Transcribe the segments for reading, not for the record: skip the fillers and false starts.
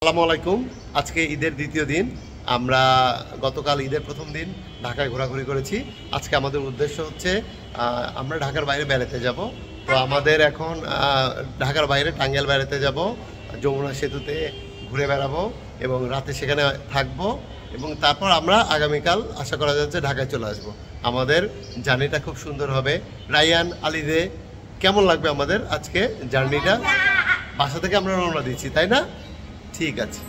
আসসালামু আলাইকুম। আজকে ঈদের দ্বিতীয় দিন। আমরা গতকাল ঈদের প্রথম দিন ঢাকায় ঘোরাঘুরি করেছি। আজকে আমাদের উদ্দেশ্য হচ্ছে আমরা ঢাকার বাইরে বেড়াতে যাব। তো আমাদের এখন ঢাকার বাইরে টাঙ্গাইল বেড়াতে যাব, যমুনা সেতুতে ঘুরে বেড়াবো এবং রাতে সেখানে থাকবো এবং তারপর আমরা আগামীকাল আশা করা যাচ্ছে ঢাকায় চলে আসবো। আমাদের জার্নিটা খুব সুন্দর হবে। রায়ান, আলিদে, কেমন লাগবে আমাদের আজকে জার্নিটা? বাসা থেকে আমরা রওনা দিচ্ছি, তাই না? ঠিক আছে।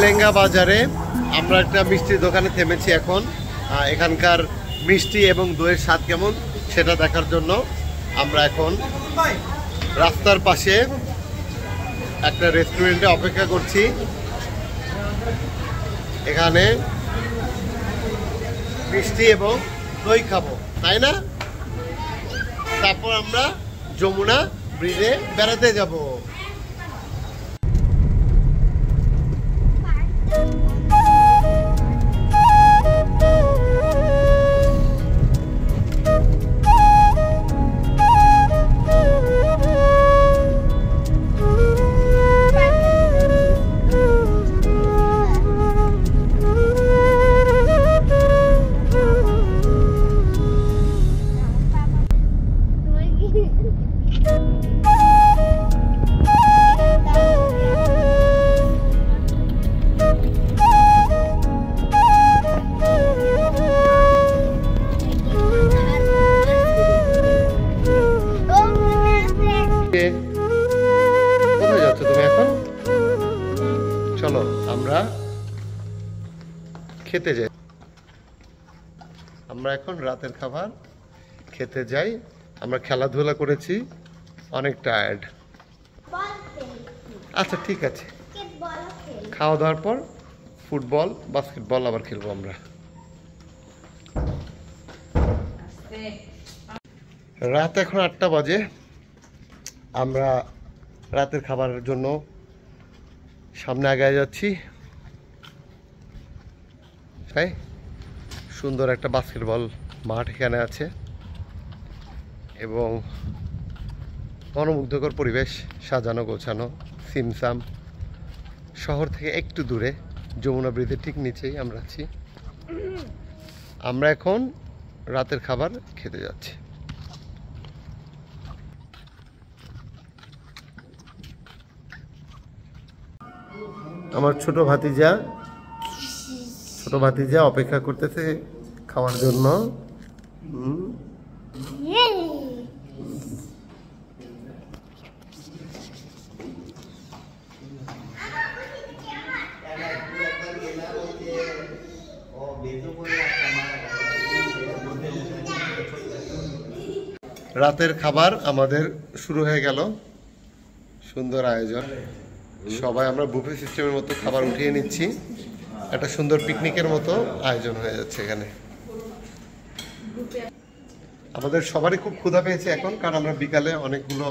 লেঙ্গা বাজারে আমরা একটা মিষ্টির দোকানে থেমেছি এখন। এখানকার মিষ্টি এবং দইয়ের স্বাদ কেমন সেটা দেখার জন্য আমরা এখন রাস্তার পাশে একটা রেস্টুরেন্টে অপেক্ষা করছি। এখানে মিষ্টি এবং দই খাবো, তাই না? তারপর আমরা যমুনা ব্রিজে বেড়াতে যাব। কোথায় যাচ্ছ তুমি এখন? চলো আমরা খেতে যাই। আমরা এখন রাতের খাবার খেতে যাই। আমরা খেলাধুলা করেছি, অনেক টায়ার্ড। আচ্ছা ঠিক আছে, খাওয়া দাওয়ার পর ফুটবল বাস্কেটবল আবার খেলবো আমরা। রাত এখন 8টা বাজে। আমরা রাতের খাবারের জন্য সামনে আগায় যাচ্ছি। তাই সুন্দর একটা বাস্কেটবল মাঠ এখানে আছে এবং মনোমুগ্ধকর পরিবেশ, সাজানো গোছানো, সিমসাম। শহর থেকে একটু দূরে যমুনা ব্রিজের ঠিক নিচেই আমরা আছি। আমরা এখন রাতের খাবার খেতে যাচ্ছি। আমার ছোট ভাতিজা অপেক্ষা করতেছে খাওয়ার জন্য। রাতের খাবার আমাদের শুরু হয়ে গেল। সুন্দর আয়োজন, সবাই আমরা বুফে সিস্টেমের মতো খাবার উঠিয়ে নিচ্ছি। একটা সুন্দর পিকনিকের মতো আয়োজন হয়ে যাচ্ছে এখানে। আমাদের সবারই খুব ক্ষুধা পেয়েছে এখন, কারণ আমরা বিকালে অনেকগুলো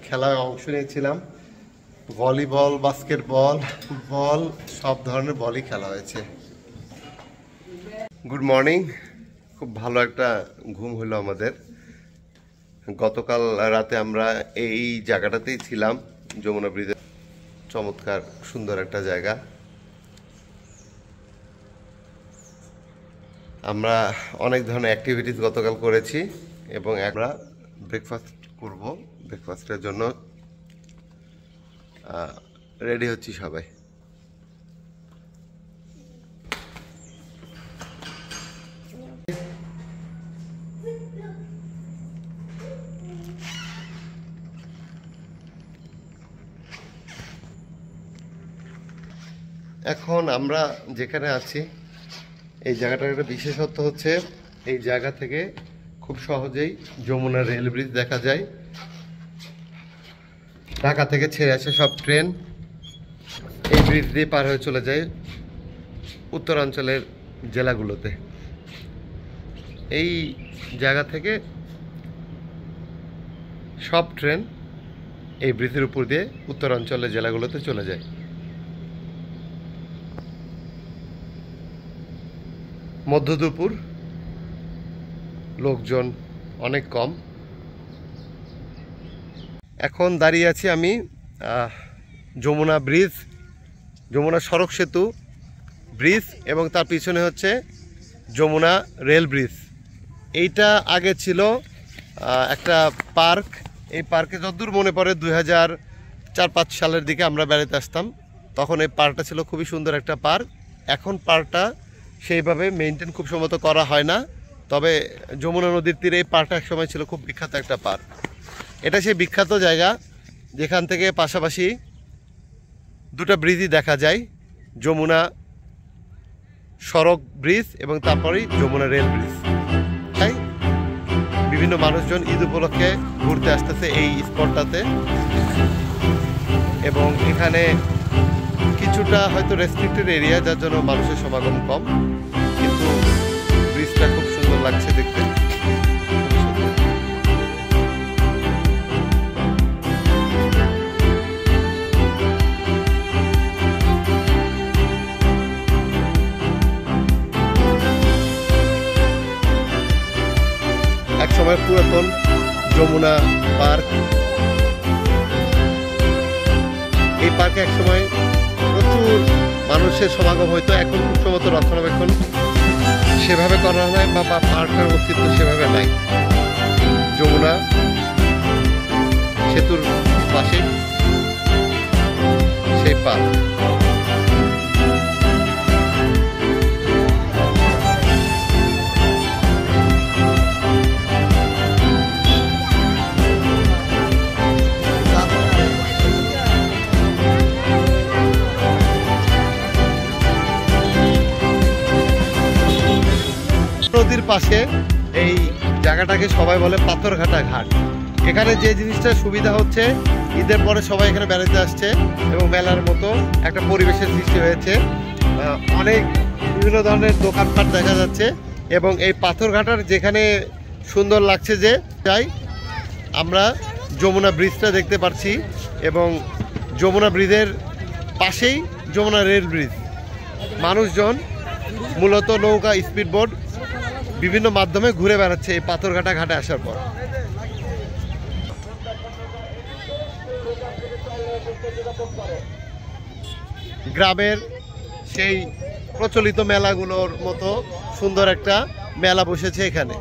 খেলায় অংশ নিয়েছিলাম। ভলিবল, বাস্কেটবল, ফুটবল, সব ধরনের বলই খেলা হয়েছে। Good morning. খুব ভালো একটা ঘুম হলো আমাদের। গতকাল রাতে আমরা এই জায়গাটাতেই ছিলাম, যমুনা ব্রিজে। চমৎকার সুন্দর একটা জায়গা। আমরা অনেক ধরনের অ্যাক্টিভিটিস গতকাল করেছি এবং আমরা ব্রেকফাস্ট করব। ব্রেকফাস্টের জন্য রেডি হচ্ছি সবাই। এখন আমরা যেখানে আছি এই জায়গাটার একটা বিশেষত্ব হচ্ছে এই জায়গা থেকে খুব সহজেই যমুনা রেল ব্রিজ দেখা যায়। ঢাকা থেকে ছেড়ে আসে সব ট্রেন এই ব্রিজ দিয়ে পার হয়ে চলে যায় উত্তরাঞ্চলের জেলাগুলোতে। এই জায়গা থেকে সব ট্রেন এই ব্রিজের উপর দিয়ে উত্তরাঞ্চলের জেলাগুলোতে চলে যায়। মধ্য দুপুর, লোকজন অনেক কম। এখন দাঁড়িয়ে আছি আমি যমুনা ব্রিজ, যমুনা সড়ক সেতু ব্রিজ, এবং তার পিছনে হচ্ছে যমুনা রেল ব্রিজ। এইটা আগে ছিল একটা পার্ক। এই পার্কে যতদূর মনে পড়ে 2004-05 সালের দিকে আমরা বেড়াতে আসতাম, তখন এই পার্কটা ছিল খুবই সুন্দর একটা পার্ক। এখন পার্কটা সেইভাবে মেনটেন খুব সম্ভবত করা হয় না, তবে যমুনা নদীর তীরে এই পার্কটা একসময় ছিল খুব বিখ্যাত একটা পার্ক। এটা সেই বিখ্যাত জায়গা যেখান থেকে পাশাপাশি দুটো ব্রিজই দেখা যায়, যমুনা সড়ক ব্রিজ এবং তারপরেই যমুনা রেল ব্রিজ। তাই বিভিন্ন মানুষজন ঈদ উপলক্ষে ঘুরতে আসতেছে এই স্পটটাতে, এবং এখানে কিছুটা হয়তো রেস্ট্রিক্টেড এরিয়া, যার জন্য মানুষের সমাগম কম, কিন্তু ব্রিজটা খুব সুন্দর লাগছে দেখতে। একসময় পুরাতন যমুনা পার্ক। এই পার্কে একসময় প্রচুর মানুষের সমাগম হইতো, এখন খুব সম্ভবত রক্ষণাবেক্ষণ সেভাবে করা হয় বা পার্কের অস্তিত্ব সেভাবে নাই। যমুনা সেতুর পাশে সেই পার্ক। নদীর পাশে এই জায়গাটাকে সবাই বলে পাথরঘাটা ঘাট। এখানে যে জিনিসটা সুবিধা হচ্ছে, ঈদের পরে সবাই এখানে বেড়াতে আসছে এবং মেলার মতো একটা পরিবেশের সৃষ্টি হয়েছে। অনেক বিভিন্ন ধরনের দোকানপাট দেখা যাচ্ছে, এবং এই পাথরঘাটার যেখানে সুন্দর লাগছে যে তাই আমরা যমুনা ব্রিজটা দেখতে পাচ্ছি, এবং যমুনা ব্রিজের পাশেই যমুনা রেল ব্রিজ। মানুষজন মূলত নৌকা, স্পিডবোট বিভিন্ন মাধ্যমে ঘুরে বেড়াচ্ছে এই পাথরঘাটা ঘাটে আসার পর। গ্রামের সেই প্রচলিত মেলাগুলোর মতো সুন্দর একটা মেলা বসেছে এখানে।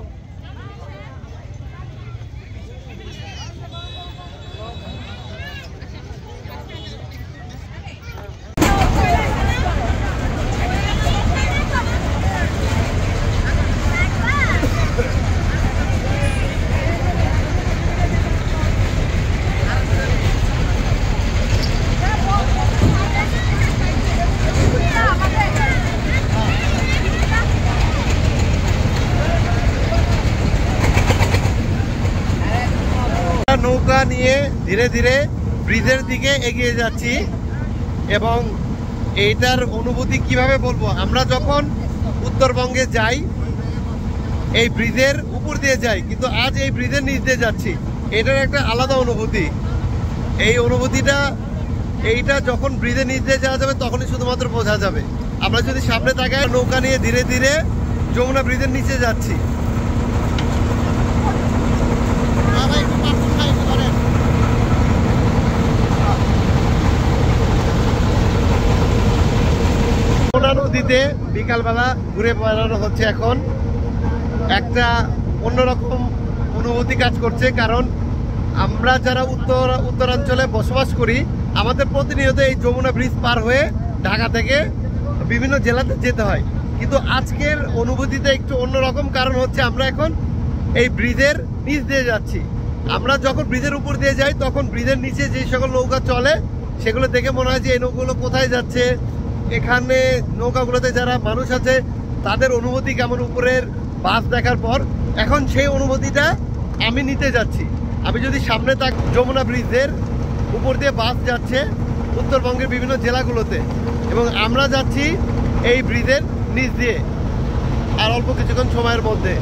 নৌকা নিয়ে ধীরে ধীরে ব্রিজের দিকে এগিয়ে যাচ্ছি, এবং এইটার অনুভূতি কিভাবে বলবো। আমরা যখন উত্তরবঙ্গে যাই এই ব্রিজের উপর দিয়ে যাই, কিন্তু আজ এই ব্রিজের নিচ দিয়ে যাচ্ছি, এটার একটা আলাদা অনুভূতি। এই অনুভূতিটা এইটা যখন ব্রিজের নিচ দিয়ে যাওয়া যাবে তখনই শুধুমাত্র বোঝা যাবে। আমরা যদি সামনে তাকাই, নৌকা নিয়ে ধীরে ধীরে যমুনা ব্রিজের নিচে যাচ্ছি। নদীতে বিকালবেলা ঘুরে বেড়ানো হচ্ছে। এখন একটা অন্যরকম অনুভূতি কাজ করছে, কারণ আমরা যারা উত্তরাঞ্চলে বসবাস করি, আমাদের প্রতিনিয়ত এই যমুনা ব্রিজ পার হয়ে ঢাকা থেকে বিভিন্ন জেলাতে যেতে হয়, কিন্তু আজকের অনুভূতিতে একটু অন্যরকম। কারণ হচ্ছে আমরা এখন এই ব্রিজের নিচ দিয়ে যাচ্ছি। আমরা যখন ব্রিজের উপর দিয়ে যাই তখন ব্রিজের নিচে যে সকল নৌকা চলে সেগুলো দেখে মনে হয় যে এই নৌকাগুলো কোথায় যাচ্ছে, এখানে নৌকাগুলোতে যারা মানুষ আছে তাদের অনুভূতি কেমন উপরের বাস দেখার পর। এখন সেই অনুভূতিটা আমি নিতে যাচ্ছি। আমি যদি সামনে যমুনা ব্রিজের উপর দিয়ে বাস যাচ্ছে উত্তরবঙ্গের বিভিন্ন জেলাগুলোতে, এবং আমরা যাচ্ছি এই ব্রিজের নিচ দিয়ে আর অল্প কিছুক্ষণ সময়ের মধ্যে।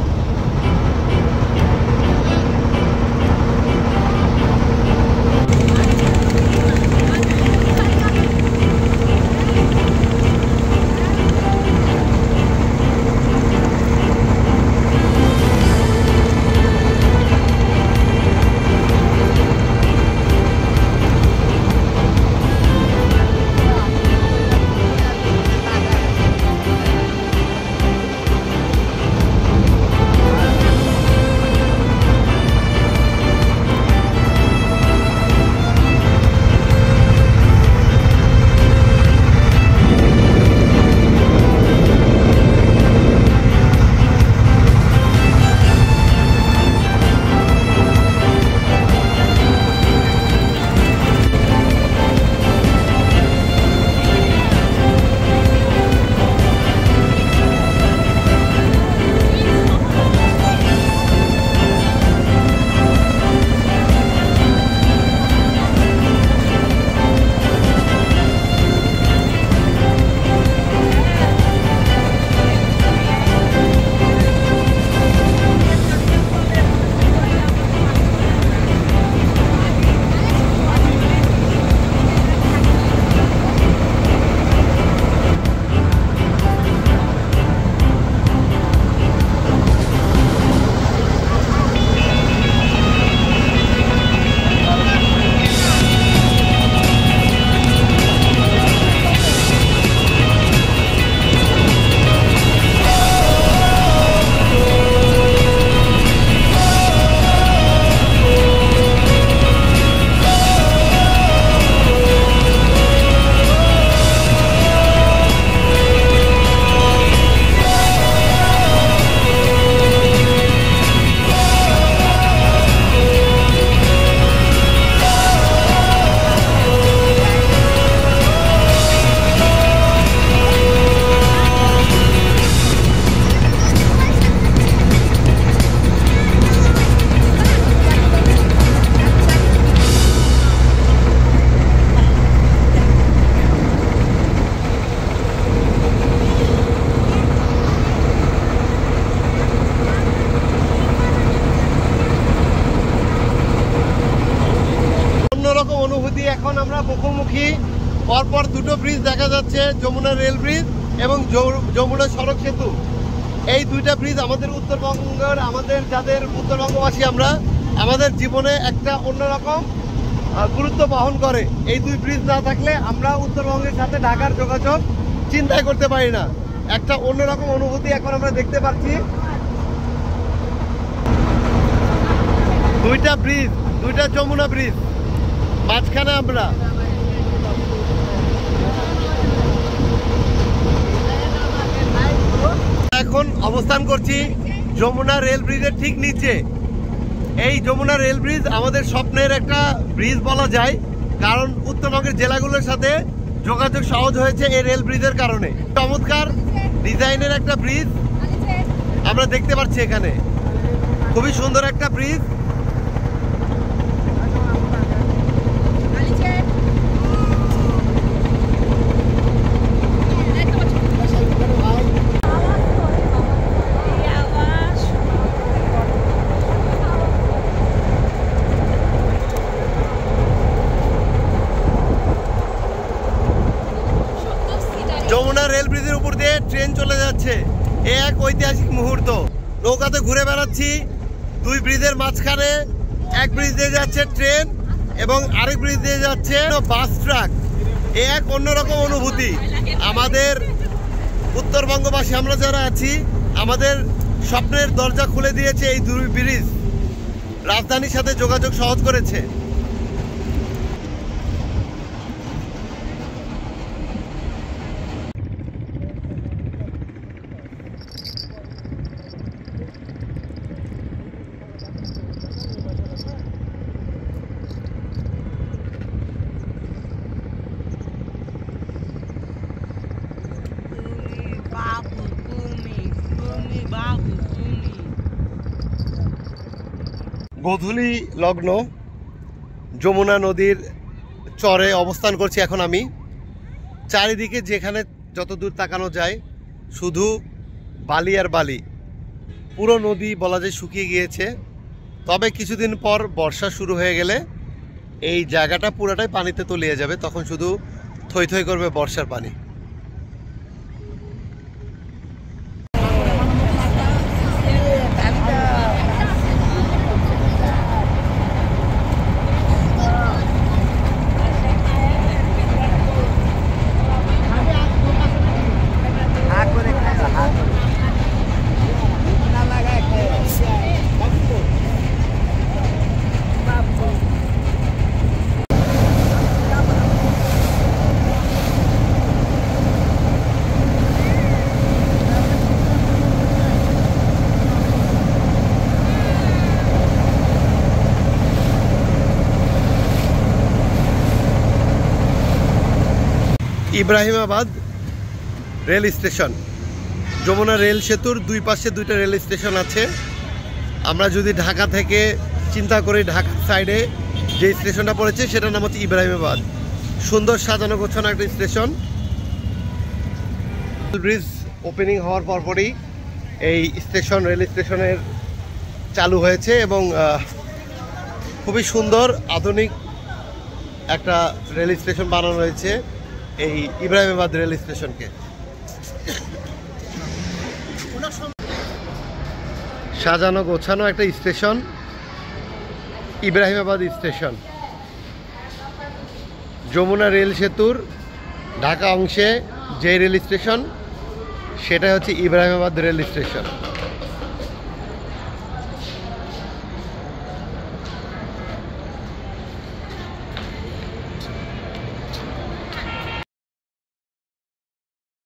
এখন আমরা মুখোমুখি পরপর দুটো ব্রিজ দেখা যাচ্ছে, যমুনা রেল ব্রিজ এবং যমুনা সড়ক সেতু। এই দুইটা ব্রিজ আমাদের উত্তরবঙ্গের, আমাদের যাদের উত্তরবঙ্গবাসী আমরা, আমাদের জীবনে একটা অন্যরকম গুরুত্ব বহন করে। এই দুই ব্রিজ না থাকলে আমরা উত্তরবঙ্গের সাথে ঢাকার যোগাযোগ চিন্তাই করতে পারি না। একটা অন্যরকম অনুভূতি এখন আমরা দেখতে পাচ্ছি। দুইটা ব্রিজ, দুইটা যমুনা ব্রিজ, মাঝখানে আমরা। এখন অবস্থান করছি যমুনা রেল ব্রিজের ঠিক নিচে। এই যমুনা রেল ব্রিজ আমাদের স্বপ্নের একটা ব্রিজ বলা যায়, কারণ উত্তরবঙ্গের জেলাগুলোর সাথে যোগাযোগ সহজ হয়েছে এই রেল ব্রিজের কারণে। চমৎকার ডিজাইনের একটা ব্রিজ আমরা দেখতে পাচ্ছি এখানে, খুবই সুন্দর একটা ব্রিজ। যমুনা রেল ব্রিজের উপর দিয়ে ট্রেন চলে যাচ্ছে, এ এক ঐতিহাসিক মুহূর্ত। নৌকাতে ঘুরে বেড়াচ্ছি দুই ব্রিজের মাঝখানে। এক ব্রিজ দিয়ে যাচ্ছে ট্রেন এবং আরেক ব্রিজ দিয়ে যাচ্ছে বাস ট্রাক। এ এক অন্যরকম অনুভূতি। আমাদের উত্তরবঙ্গবাসী আমরা যারা আছি, আমাদের স্বপ্নের দরজা খুলে দিয়েছে এই দুই ব্রিজ, রাজধানীর সাথে যোগাযোগ সহজ করেছে। গোধূলি লগ্ন যমুনা নদীর চরে অবস্থান করছি এখন আমি। চারিদিকে যেখানে যত দূর তাকানো যায় শুধু বালি আর বালি। পুরো নদী বলা যায় শুকিয়ে গিয়েছে, তবে কিছুদিন পর বর্ষা শুরু হয়ে গেলে এই জায়গাটা পুরোটাই পানিতে তলিয়ে যাবে, তখন শুধু থই থই করবে বর্ষার পানি। Ibrahimabad rail station, Jamuna rail সেতুর দুই পাশে দুইটা রেল স্টেশন আছে। আমরা যদি ঢাকা থেকে চিন্তা করি, ঢাকার সাইডে যে স্টেশনটা পড়েছে সেটার নাম হচ্ছে ইব্রাহিমাবাদ। সুন্দর সাজানো গোছানো একটা স্টেশন। ব্রিজ ওপেনিং হওয়ার পরপরই এই স্টেশন রেল স্টেশনের চালু হয়েছে এবং খুবই সুন্দর আধুনিক একটা রেল স্টেশন বানানো হয়েছে এই ইব্রাহিমাবাদ রেল স্টেশনকে। সাজানো গোছানো একটা station Ibrahimabad station. Jamuna rail সেতুর ঢাকা অংশে যে রেল স্টেশন সেটা হচ্ছে ইব্রাহিমাবাদ রেল স্টেশন।